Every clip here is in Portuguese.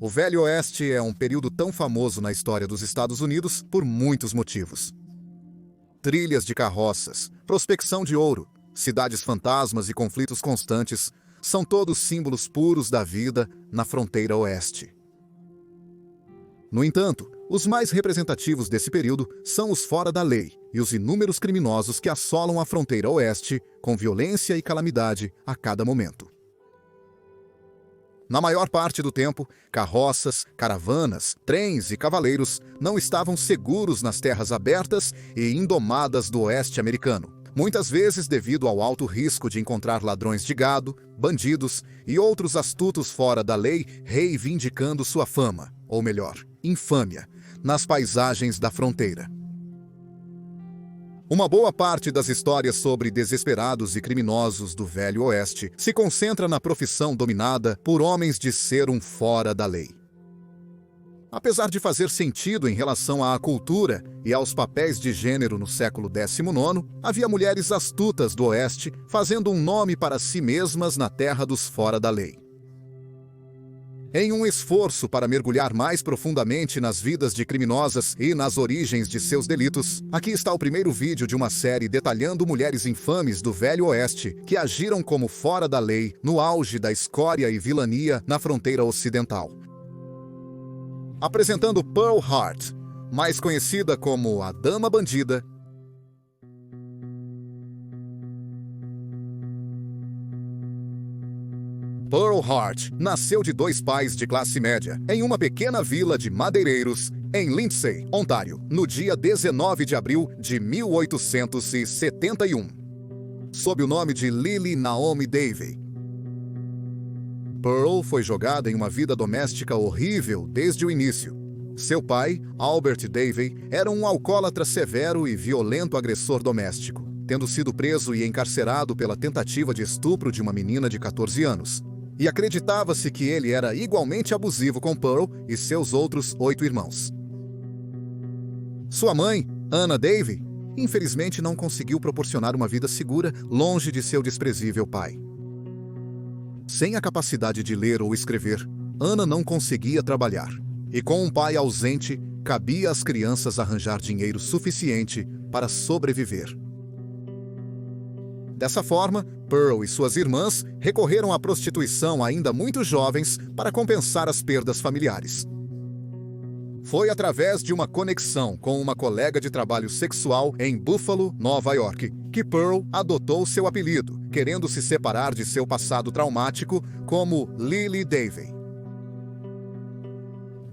O Velho Oeste é um período tão famoso na história dos Estados Unidos por muitos motivos. Trilhas de carroças, prospecção de ouro, cidades fantasmas e conflitos constantes são todos símbolos puros da vida na fronteira oeste. No entanto, os mais representativos desse período são os fora da lei e os inúmeros criminosos que assolam a fronteira oeste com violência e calamidade a cada momento. Na maior parte do tempo, carroças, caravanas, trens e cavaleiros não estavam seguros nas terras abertas e indomadas do oeste americano, muitas vezes devido ao alto risco de encontrar ladrões de gado, bandidos e outros astutos fora da lei reivindicando sua fama, ou melhor, infâmia, nas paisagens da fronteira. Uma boa parte das histórias sobre desesperados e criminosos do Velho Oeste se concentra na profissão dominada por homens de ser um fora da lei. Apesar de fazer sentido em relação à cultura e aos papéis de gênero no século XIX, havia mulheres astutas do Oeste fazendo um nome para si mesmas na terra dos fora da lei. Em um esforço para mergulhar mais profundamente nas vidas de criminosas e nas origens de seus delitos, aqui está o primeiro vídeo de uma série detalhando mulheres infames do Velho Oeste que agiram como fora da lei no auge da escória e vilania na fronteira ocidental. Apresentando Pearl Hart, mais conhecida como a Dama Bandida. Pearl Hart nasceu de dois pais de classe média em uma pequena vila de madeireiros em Lindsay, Ontário, no dia 19 de abril de 1871, sob o nome de Lily Naomi Davey. Pearl foi jogada em uma vida doméstica horrível desde o início. Seu pai, Albert Davey, era um alcoólatra severo e violento agressor doméstico, tendo sido preso e encarcerado pela tentativa de estupro de uma menina de 14 anos. E acreditava-se que ele era igualmente abusivo com Pearl e seus outros 8 irmãos. Sua mãe, Anna Davey, infelizmente não conseguiu proporcionar uma vida segura longe de seu desprezível pai. Sem a capacidade de ler ou escrever, Anna não conseguia trabalhar. E com um pai ausente, cabia às crianças arranjar dinheiro suficiente para sobreviver. Dessa forma, Pearl e suas irmãs recorreram à prostituição ainda muito jovens para compensar as perdas familiares. Foi através de uma conexão com uma colega de trabalho sexual em Buffalo, Nova York, que Pearl adotou seu apelido, querendo se separar de seu passado traumático como Lily Davey.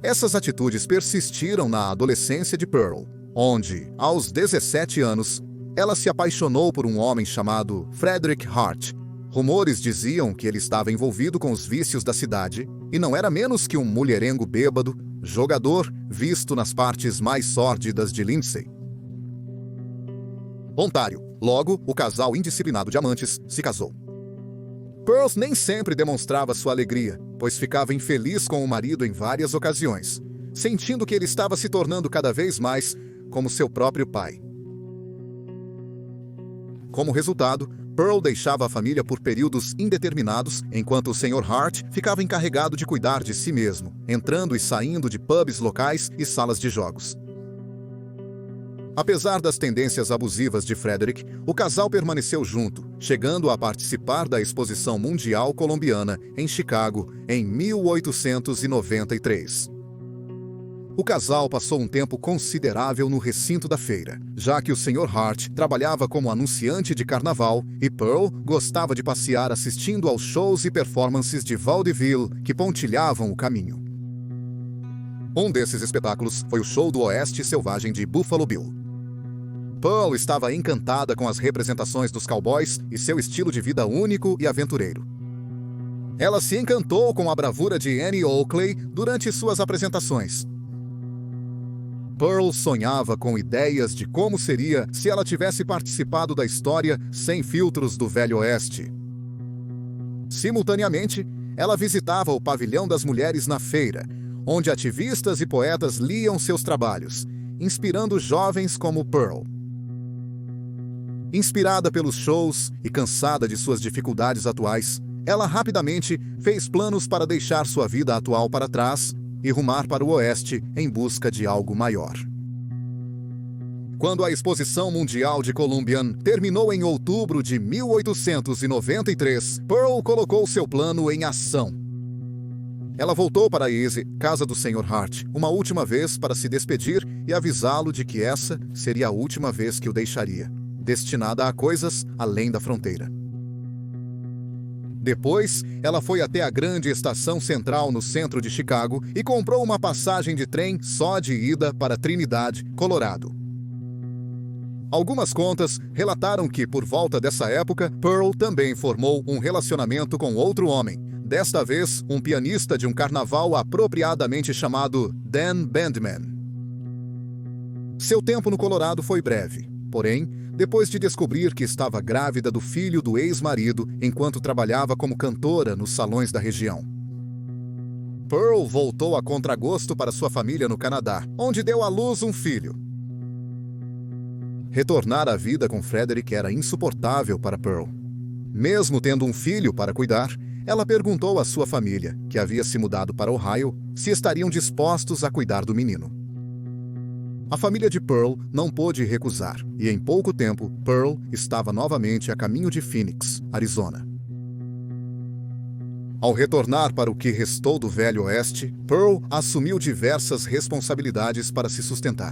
Essas atitudes persistiram na adolescência de Pearl, onde, aos 17 anos, ela se apaixonou por um homem chamado Frederick Hart. Rumores diziam que ele estava envolvido com os vícios da cidade e não era menos que um mulherengo bêbado, jogador visto nas partes mais sórdidas de Lindsay, Ontário. Logo, o casal indisciplinado de amantes se casou. Pearl nem sempre demonstrava sua alegria, pois ficava infeliz com o marido em várias ocasiões, sentindo que ele estava se tornando cada vez mais como seu próprio pai. Como resultado, Pearl deixava a família por períodos indeterminados, enquanto o Sr. Hart ficava encarregado de cuidar de si mesmo, entrando e saindo de pubs locais e salas de jogos. Apesar das tendências abusivas de Frederick, o casal permaneceu junto, chegando a participar da Exposição Mundial Colombiana em Chicago em 1893. O casal passou um tempo considerável no recinto da feira, já que o Sr. Hart trabalhava como anunciante de carnaval e Pearl gostava de passear assistindo aos shows e performances de vaudeville que pontilhavam o caminho. Um desses espetáculos foi o show do Oeste Selvagem de Buffalo Bill. Pearl estava encantada com as representações dos cowboys e seu estilo de vida único e aventureiro. Ela se encantou com a bravura de Annie Oakley durante suas apresentações. Pearl sonhava com ideias de como seria se ela tivesse participado da história sem filtros do Velho Oeste. Simultaneamente, ela visitava o Pavilhão das Mulheres na feira, onde ativistas e poetas liam seus trabalhos, inspirando jovens como Pearl. Inspirada pelos shows e cansada de suas dificuldades atuais, ela rapidamente fez planos para deixar sua vida atual para trás e rumar para o oeste em busca de algo maior. Quando a Exposição Mundial de Columbian terminou em outubro de 1893, Pearl colocou seu plano em ação. Ela voltou para a Easy, casa do Sr. Hart, uma última vez para se despedir e avisá-lo de que essa seria a última vez que o deixaria, destinada a coisas além da fronteira. Depois, ela foi até a grande estação central no centro de Chicago e comprou uma passagem de trem só de ida para Trinidad, Colorado. Algumas contas relataram que, por volta dessa época, Pearl também formou um relacionamento com outro homem, desta vez um pianista de um carnaval apropriadamente chamado Dan Bandman. Seu tempo no Colorado foi breve, porém, depois de descobrir que estava grávida do filho do ex-marido enquanto trabalhava como cantora nos salões da região. Pearl voltou a contragosto para sua família no Canadá, onde deu à luz um filho. Retornar à vida com Frederick era insuportável para Pearl. Mesmo tendo um filho para cuidar, ela perguntou à sua família, que havia se mudado para Ohio, se estariam dispostos a cuidar do menino. A família de Pearl não pôde recusar, e em pouco tempo, Pearl estava novamente a caminho de Phoenix, Arizona. Ao retornar para o que restou do Velho Oeste, Pearl assumiu diversas responsabilidades para se sustentar.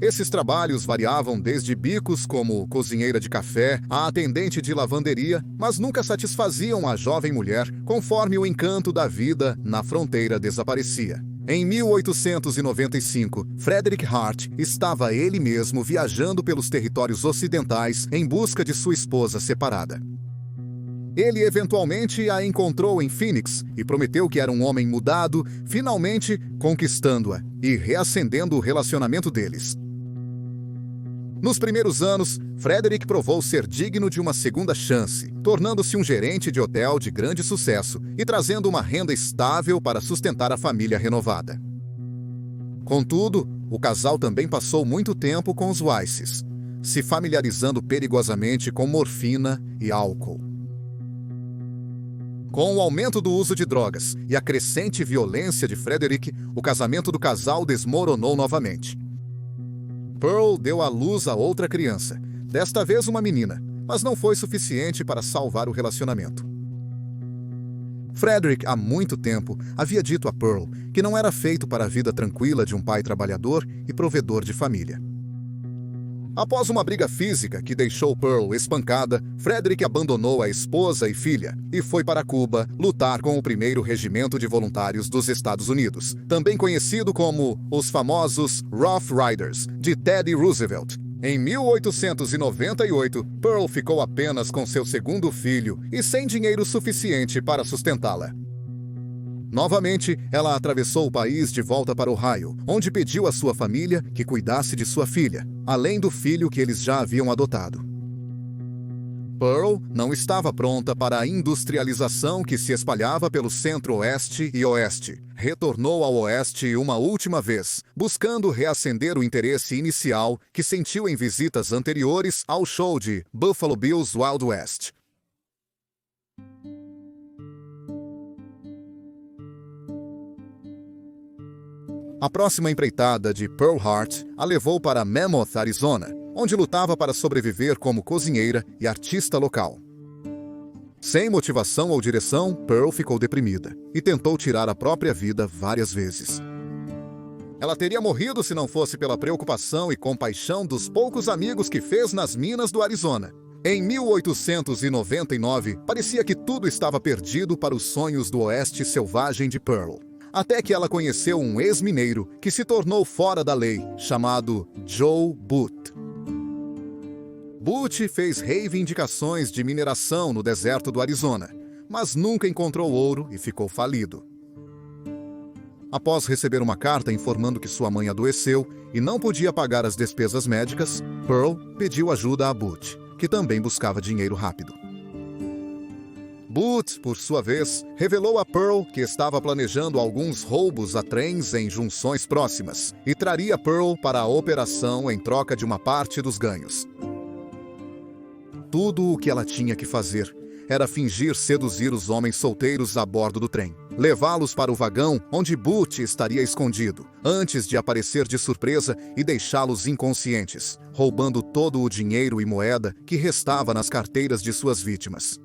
Esses trabalhos variavam desde bicos como cozinheira de café a atendente de lavanderia, mas nunca satisfaziam a jovem mulher conforme o encanto da vida na fronteira desaparecia. Em 1895, Frederick Hart estava ele mesmo viajando pelos territórios ocidentais em busca de sua esposa separada. Ele eventualmente a encontrou em Phoenix e prometeu que era um homem mudado, finalmente conquistando-a e reacendendo o relacionamento deles. Nos primeiros anos, Frederick provou ser digno de uma segunda chance, tornando-se um gerente de hotel de grande sucesso e trazendo uma renda estável para sustentar a família renovada. Contudo, o casal também passou muito tempo com os Weisses, se familiarizando perigosamente com morfina e álcool. Com o aumento do uso de drogas e a crescente violência de Frederick, o casamento do casal desmoronou novamente. Pearl deu à luz a outra criança, desta vez uma menina, mas não foi suficiente para salvar o relacionamento. Frederick, há muito tempo, havia dito a Pearl que não era feito para a vida tranquila de um pai trabalhador e provedor de família. Após uma briga física que deixou Pearl espancada, Frederick abandonou a esposa e filha e foi para Cuba lutar com o 1º Regimento de Voluntários dos Estados Unidos, também conhecido como os famosos Rough Riders, de Teddy Roosevelt. Em 1898, Pearl ficou apenas com seu segundo filho e sem dinheiro suficiente para sustentá-la. Novamente, ela atravessou o país de volta para Ohio, onde pediu à sua família que cuidasse de sua filha, além do filho que eles já haviam adotado. Pearl não estava pronta para a industrialização que se espalhava pelo centro-oeste e oeste. Retornou ao oeste uma última vez, buscando reacender o interesse inicial que sentiu em visitas anteriores ao show de Buffalo Bill's Wild West. A próxima empreitada de Pearl Hart a levou para Mammoth, Arizona, onde lutava para sobreviver como cozinheira e artista local. Sem motivação ou direção, Pearl ficou deprimida e tentou tirar a própria vida várias vezes. Ela teria morrido se não fosse pela preocupação e compaixão dos poucos amigos que fez nas minas do Arizona. Em 1899, parecia que tudo estava perdido para os sonhos do oeste selvagem de Pearl. Até que ela conheceu um ex-mineiro que se tornou fora da lei, chamado Joe Booth. Booth fez reivindicações de mineração no deserto do Arizona, mas nunca encontrou ouro e ficou falido. Após receber uma carta informando que sua mãe adoeceu e não podia pagar as despesas médicas, Pearl pediu ajuda a Booth, que também buscava dinheiro rápido. Booth, por sua vez, revelou a Pearl que estava planejando alguns roubos a trens em junções próximas e traria Pearl para a operação em troca de uma parte dos ganhos. Tudo o que ela tinha que fazer era fingir seduzir os homens solteiros a bordo do trem, levá-los para o vagão onde Butch estaria escondido, antes de aparecer de surpresa e deixá-los inconscientes, roubando todo o dinheiro e moeda que restava nas carteiras de suas vítimas.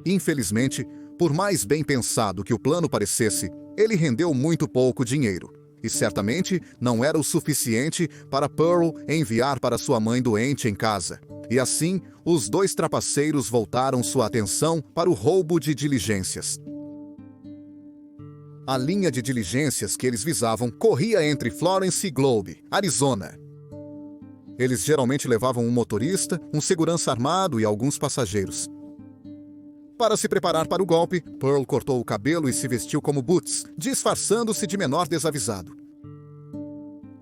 Infelizmente, por mais bem pensado que o plano parecesse, ele rendeu muito pouco dinheiro, e certamente não era o suficiente para Pearl enviar para sua mãe doente em casa. E assim, os dois trapaceiros voltaram sua atenção para o roubo de diligências. A linha de diligências que eles visavam corria entre Florence e Globe, Arizona. Eles geralmente levavam um motorista, um segurança armado e alguns passageiros. Para se preparar para o golpe, Pearl cortou o cabelo e se vestiu como Butch, disfarçando-se de menor desavisado.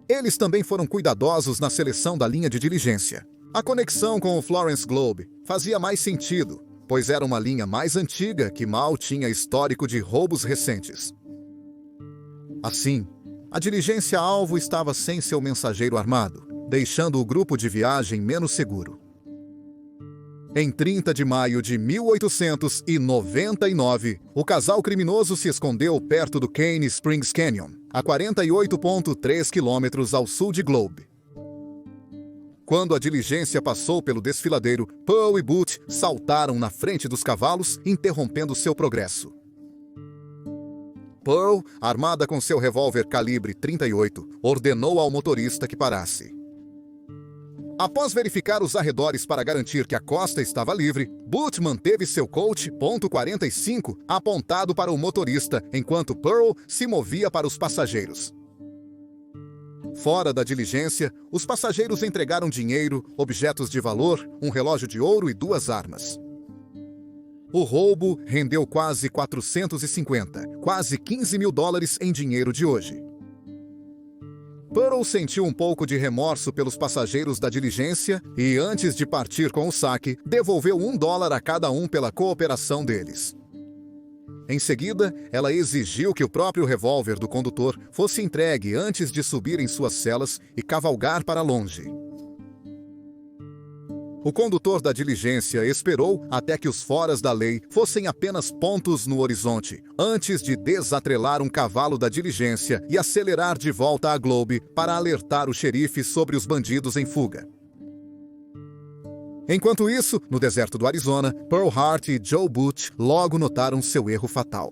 Eles também foram cuidadosos na seleção da linha de diligência. A conexão com o Florence Globe fazia mais sentido, pois era uma linha mais antiga que mal tinha histórico de roubos recentes. Assim, a diligência-alvo estava sem seu mensageiro armado, deixando o grupo de viagem menos seguro. Em 30 de maio de 1899, o casal criminoso se escondeu perto do Cane Springs Canyon, a 48,3 quilômetros ao sul de Globe. Quando a diligência passou pelo desfiladeiro, Pearl e Butch saltaram na frente dos cavalos, interrompendo seu progresso. Pearl, armada com seu revólver calibre .38, ordenou ao motorista que parasse. Após verificar os arredores para garantir que a costa estava livre, Butch manteve seu Colt .45 apontado para o motorista, enquanto Pearl se movia para os passageiros. Fora da diligência, os passageiros entregaram dinheiro, objetos de valor, um relógio de ouro e 2 armas. O roubo rendeu quase 450, quase $15 mil em dinheiro de hoje. Pearl sentiu um pouco de remorso pelos passageiros da diligência e, antes de partir com o saque, devolveu $1 a cada um pela cooperação deles. Em seguida, ela exigiu que o próprio revólver do condutor fosse entregue antes de subir em suas celas e cavalgar para longe. O condutor da diligência esperou até que os foras da lei fossem apenas pontos no horizonte, antes de desatrelar um cavalo da diligência e acelerar de volta à Globe para alertar o xerife sobre os bandidos em fuga. Enquanto isso, no deserto do Arizona, Pearl Hart e Joe Butch logo notaram seu erro fatal.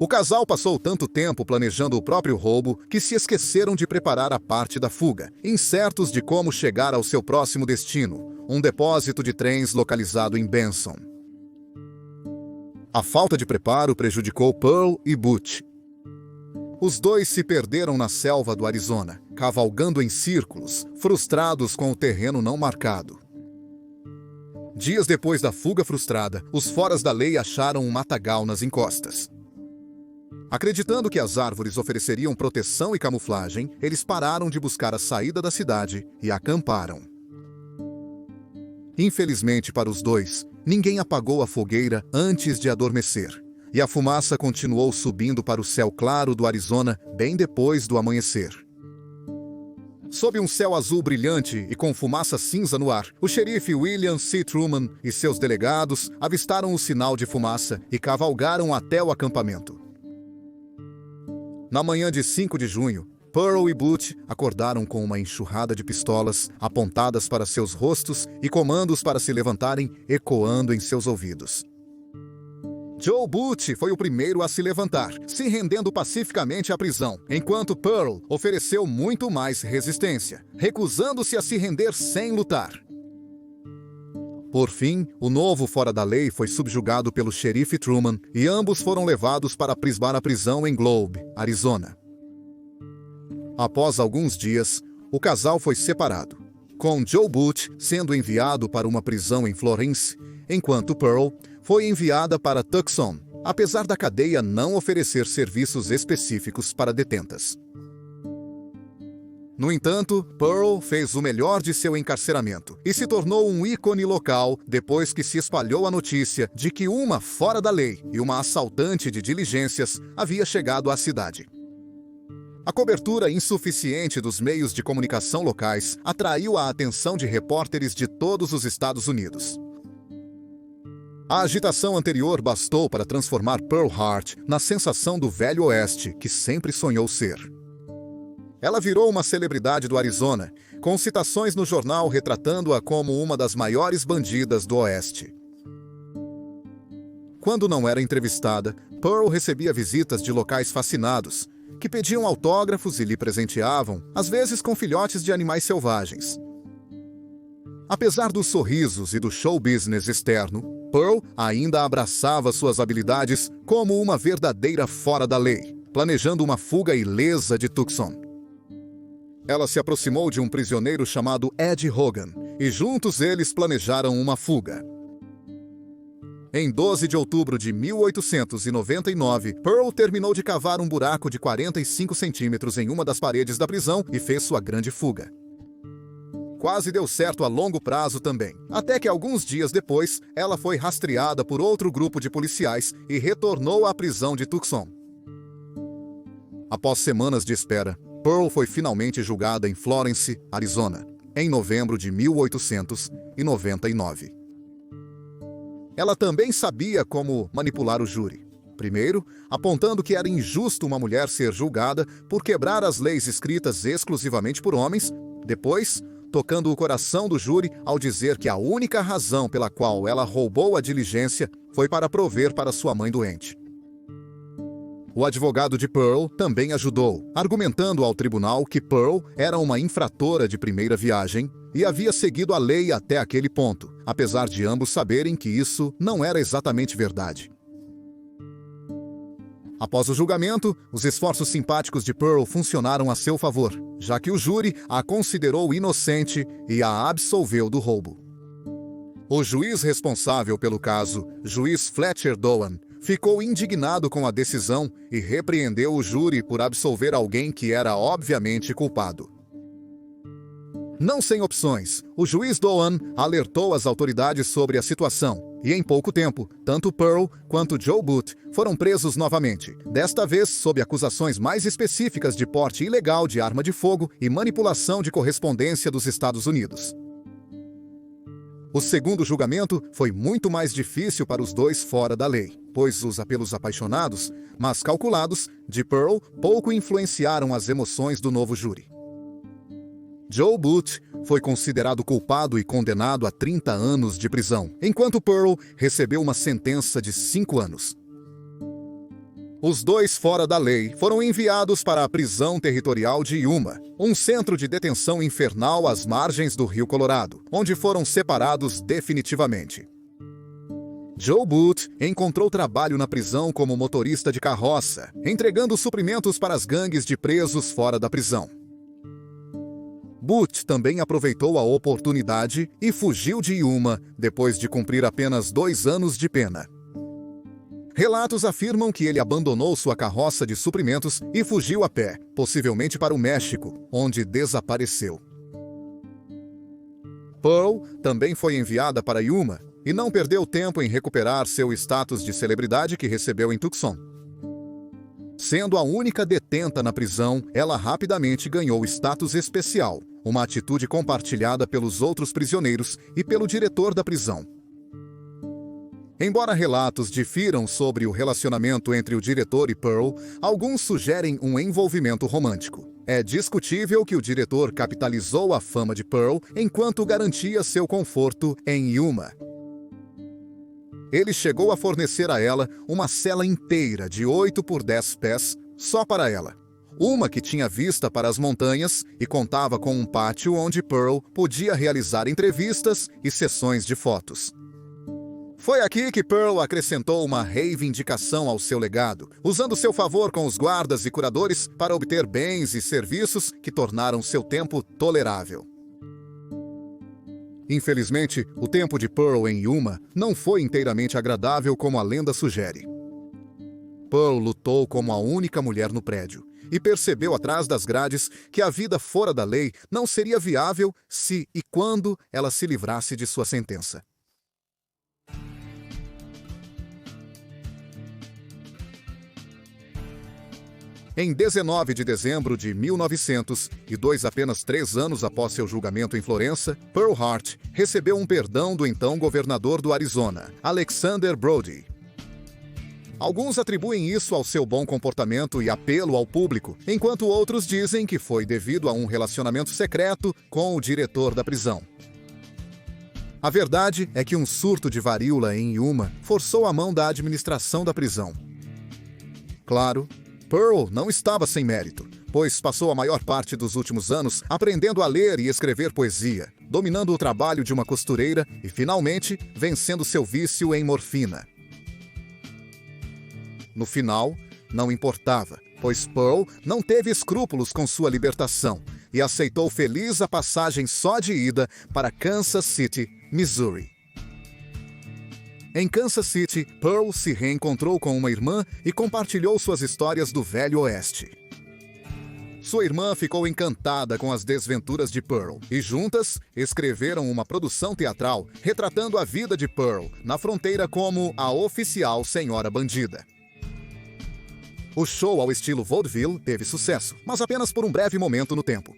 O casal passou tanto tempo planejando o próprio roubo que se esqueceram de preparar a parte da fuga, incertos de como chegar ao seu próximo destino, um depósito de trens localizado em Benson. A falta de preparo prejudicou Pearl e Butch. Os dois se perderam na selva do Arizona, cavalgando em círculos, frustrados com o terreno não marcado. Dias depois da fuga frustrada, os foras da lei acharam um matagal nas encostas. Acreditando que as árvores ofereceriam proteção e camuflagem, eles pararam de buscar a saída da cidade e acamparam. Infelizmente para os dois, ninguém apagou a fogueira antes de adormecer, e a fumaça continuou subindo para o céu claro do Arizona bem depois do amanhecer. Sob um céu azul brilhante e com fumaça cinza no ar, o xerife William C. Truman e seus delegados avistaram o sinal de fumaça e cavalgaram até o acampamento. Na manhã de 5 de junho, Pearl e Butch acordaram com uma enxurrada de pistolas apontadas para seus rostos e comandos para se levantarem ecoando em seus ouvidos. Joe Butch foi o primeiro a se levantar, se rendendo pacificamente à prisão, enquanto Pearl ofereceu muito mais resistência, recusando-se a se render sem lutar. Por fim, o novo fora da lei foi subjugado pelo xerife Truman e ambos foram levados para a prisão em Globe, Arizona. Após alguns dias, o casal foi separado, com Joe Butch sendo enviado para uma prisão em Florence, enquanto Pearl foi enviada para Tucson, apesar da cadeia não oferecer serviços específicos para detentas. No entanto, Pearl fez o melhor de seu encarceramento e se tornou um ícone local depois que se espalhou a notícia de que uma fora da lei e uma assaltante de diligências havia chegado à cidade. A cobertura insuficiente dos meios de comunicação locais atraiu a atenção de repórteres de todos os Estados Unidos. A agitação anterior bastou para transformar Pearl Hart na sensação do Velho Oeste que sempre sonhou ser. Ela virou uma celebridade do Arizona, com citações no jornal retratando-a como uma das maiores bandidas do Oeste. Quando não era entrevistada, Pearl recebia visitas de locais fascinados, que pediam autógrafos e lhe presenteavam, às vezes com filhotes de animais selvagens. Apesar dos sorrisos e do show business externo, Pearl ainda abraçava suas habilidades como uma verdadeira fora da lei, planejando uma fuga ilesa de Tucson. Ela se aproximou de um prisioneiro chamado Ed Hogan, e juntos eles planejaram uma fuga. Em 12 de outubro de 1899, Pearl terminou de cavar um buraco de 45 centímetros em uma das paredes da prisão e fez sua grande fuga. Quase deu certo a longo prazo também, até que alguns dias depois, ela foi rastreada por outro grupo de policiais e retornou à prisão de Tucson. Após semanas de espera, Pearl foi finalmente julgada em Florence, Arizona, em novembro de 1899. Ela também sabia como manipular o júri. Primeiro, apontando que era injusto uma mulher ser julgada por quebrar as leis escritas exclusivamente por homens. Depois, tocando o coração do júri ao dizer que a única razão pela qual ela roubou a diligência foi para prover para sua mãe doente. O advogado de Pearl também ajudou, argumentando ao tribunal que Pearl era uma infratora de primeira viagem e havia seguido a lei até aquele ponto, apesar de ambos saberem que isso não era exatamente verdade. Após o julgamento, os esforços simpáticos de Pearl funcionaram a seu favor, já que o júri a considerou inocente e a absolveu do roubo. O juiz responsável pelo caso, juiz Fletcher Doan, ficou indignado com a decisão e repreendeu o júri por absolver alguém que era obviamente culpado. Não sem opções, o juiz Doan alertou as autoridades sobre a situação, e em pouco tempo, tanto Pearl quanto Joe Booth foram presos novamente, desta vez sob acusações mais específicas de porte ilegal de arma de fogo e manipulação de correspondência dos Estados Unidos. O segundo julgamento foi muito mais difícil para os dois fora da lei, pois os apelos apaixonados, mas calculados, de Pearl pouco influenciaram as emoções do novo júri. Joe Booth foi considerado culpado e condenado a 30 anos de prisão, enquanto Pearl recebeu uma sentença de 5 anos. Os dois fora da lei foram enviados para a prisão territorial de Yuma, um centro de detenção infernal às margens do Rio Colorado, onde foram separados definitivamente. Joe Booth encontrou trabalho na prisão como motorista de carroça, entregando suprimentos para as gangues de presos fora da prisão. Booth também aproveitou a oportunidade e fugiu de Yuma depois de cumprir apenas 2 anos de pena. Relatos afirmam que ele abandonou sua carroça de suprimentos e fugiu a pé, possivelmente para o México, onde desapareceu. Pearl também foi enviada para Yuma e não perdeu tempo em recuperar seu status de celebridade que recebeu em Tucson. Sendo a única detenta na prisão, ela rapidamente ganhou status especial, uma atitude compartilhada pelos outros prisioneiros e pelo diretor da prisão. Embora relatos difiram sobre o relacionamento entre o diretor e Pearl, alguns sugerem um envolvimento romântico. É discutível que o diretor capitalizou a fama de Pearl enquanto garantia seu conforto em Yuma. Ele chegou a fornecer a ela uma cela inteira de 8 por 10 pés só para ela. Uma que tinha vista para as montanhas e contava com um pátio onde Pearl podia realizar entrevistas e sessões de fotos. Foi aqui que Pearl acrescentou uma reivindicação ao seu legado, usando seu favor com os guardas e curadores para obter bens e serviços que tornaram seu tempo tolerável. Infelizmente, o tempo de Pearl em Yuma não foi inteiramente agradável como a lenda sugere. Pearl lutou como a única mulher no prédio e percebeu atrás das grades que a vida fora da lei não seria viável se e quando ela se livrasse de sua sentença. Em 19 de dezembro de 1902, apenas 3 anos após seu julgamento em Florença, Pearl Hart recebeu um perdão do então governador do Arizona, Alexander Brody. Alguns atribuem isso ao seu bom comportamento e apelo ao público, enquanto outros dizem que foi devido a um relacionamento secreto com o diretor da prisão. A verdade é que um surto de varíola em Yuma forçou a mão da administração da prisão. Claro, Pearl não estava sem mérito, pois passou a maior parte dos últimos anos aprendendo a ler e escrever poesia, dominando o trabalho de uma costureira e, finalmente, vencendo seu vício em morfina. No final, não importava, pois Pearl não teve escrúpulos com sua libertação e aceitou feliz a passagem só de ida para Kansas City, Missouri. Em Kansas City, Pearl se reencontrou com uma irmã e compartilhou suas histórias do Velho Oeste. Sua irmã ficou encantada com as desventuras de Pearl e juntas escreveram uma produção teatral retratando a vida de Pearl na fronteira como a oficial senhora bandida. O show ao estilo vaudeville teve sucesso, mas apenas por um breve momento no tempo.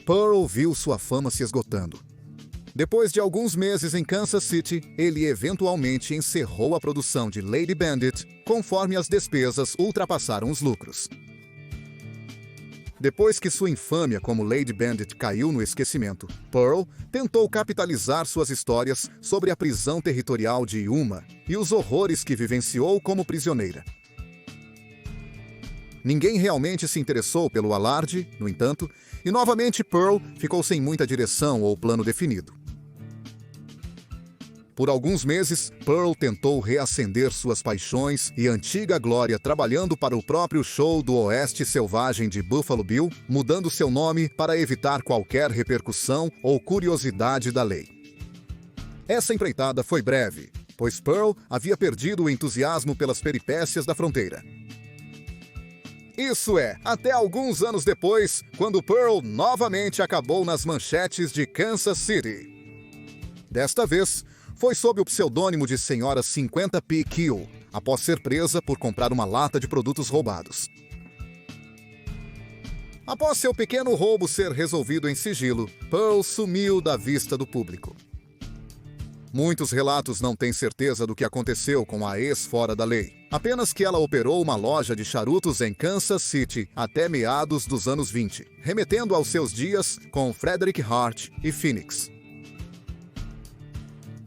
Pearl viu sua fama se esgotando. Depois de alguns meses em Kansas City, ele eventualmente encerrou a produção de Lady Bandit, conforme as despesas ultrapassaram os lucros. Depois que sua infâmia como Lady Bandit caiu no esquecimento, Pearl tentou capitalizar suas histórias sobre a prisão territorial de Yuma e os horrores que vivenciou como prisioneira. Ninguém realmente se interessou pelo alarde, no entanto, e novamente Pearl ficou sem muita direção ou plano definido. Por alguns meses, Pearl tentou reacender suas paixões e antiga glória trabalhando para o próprio show do Oeste Selvagem de Buffalo Bill, mudando seu nome para evitar qualquer repercussão ou curiosidade da lei. Essa empreitada foi breve, pois Pearl havia perdido o entusiasmo pelas peripécias da fronteira. Isso é, até alguns anos depois, quando Pearl novamente acabou nas manchetes de Kansas City. Desta vez, foi sob o pseudônimo de Senhora 50p Kill, após ser presa por comprar uma lata de produtos roubados. Após seu pequeno roubo ser resolvido em sigilo, Pearl sumiu da vista do público. Muitos relatos não têm certeza do que aconteceu com a ex fora da lei, apenas que ela operou uma loja de charutos em Kansas City até meados dos anos 20, remetendo aos seus dias com Frederick Hart e Phoenix.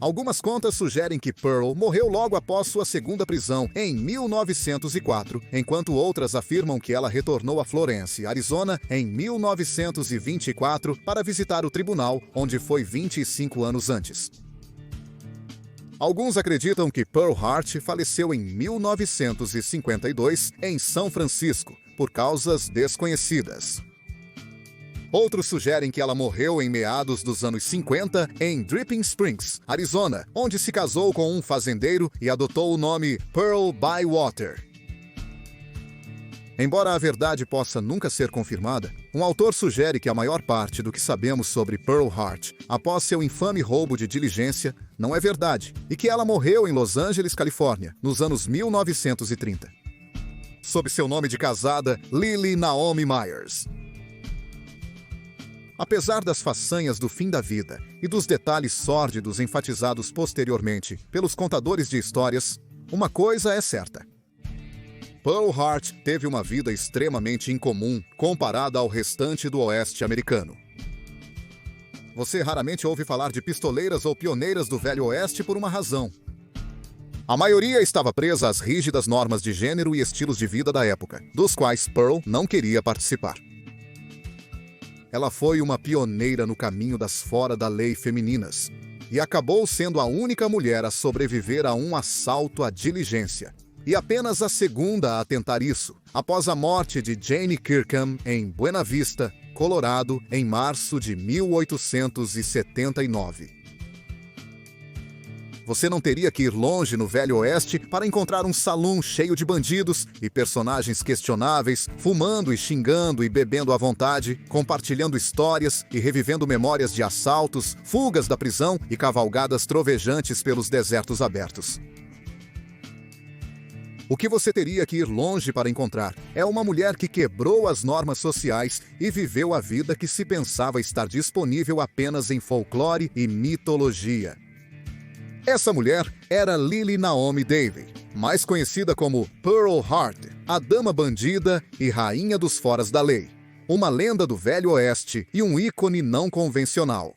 Algumas contas sugerem que Pearl morreu logo após sua segunda prisão, em 1904, enquanto outras afirmam que ela retornou a Florence, Arizona, em 1924 para visitar o tribunal, onde foi 25 anos antes. Alguns acreditam que Pearl Hart faleceu em 1952 em São Francisco, por causas desconhecidas. Outros sugerem que ela morreu em meados dos anos 50 em Dripping Springs, Arizona, onde se casou com um fazendeiro e adotou o nome Pearl Bywater. Embora a verdade possa nunca ser confirmada, um autor sugere que a maior parte do que sabemos sobre Pearl Hart após seu infame roubo de diligência não é verdade e que ela morreu em Los Angeles, Califórnia, nos anos 1930. Sob seu nome de casada, Lily Naomi Myers. Apesar das façanhas do fim da vida e dos detalhes sórdidos enfatizados posteriormente pelos contadores de histórias, uma coisa é certa. Pearl Hart teve uma vida extremamente incomum comparada ao restante do Oeste americano. Você raramente ouve falar de pistoleiras ou pioneiras do Velho Oeste por uma razão. A maioria estava presa às rígidas normas de gênero e estilos de vida da época, dos quais Pearl não queria participar. Ela foi uma pioneira no caminho das fora-da-lei femininas e acabou sendo a única mulher a sobreviver a um assalto à diligência, e apenas a segunda a tentar isso, após a morte de Jane Kirkham em Buena Vista, Colorado, em março de 1879. Você não teria que ir longe no Velho Oeste para encontrar um salão cheio de bandidos e personagens questionáveis, fumando e xingando e bebendo à vontade, compartilhando histórias e revivendo memórias de assaltos, fugas da prisão e cavalgadas trovejantes pelos desertos abertos. O que você teria que ir longe para encontrar é uma mulher que quebrou as normas sociais e viveu a vida que se pensava estar disponível apenas em folclore e mitologia. Essa mulher era Lily Naomi Davey, mais conhecida como Pearl Hart, a dama bandida e rainha dos foras da lei, uma lenda do Velho Oeste e um ícone não convencional.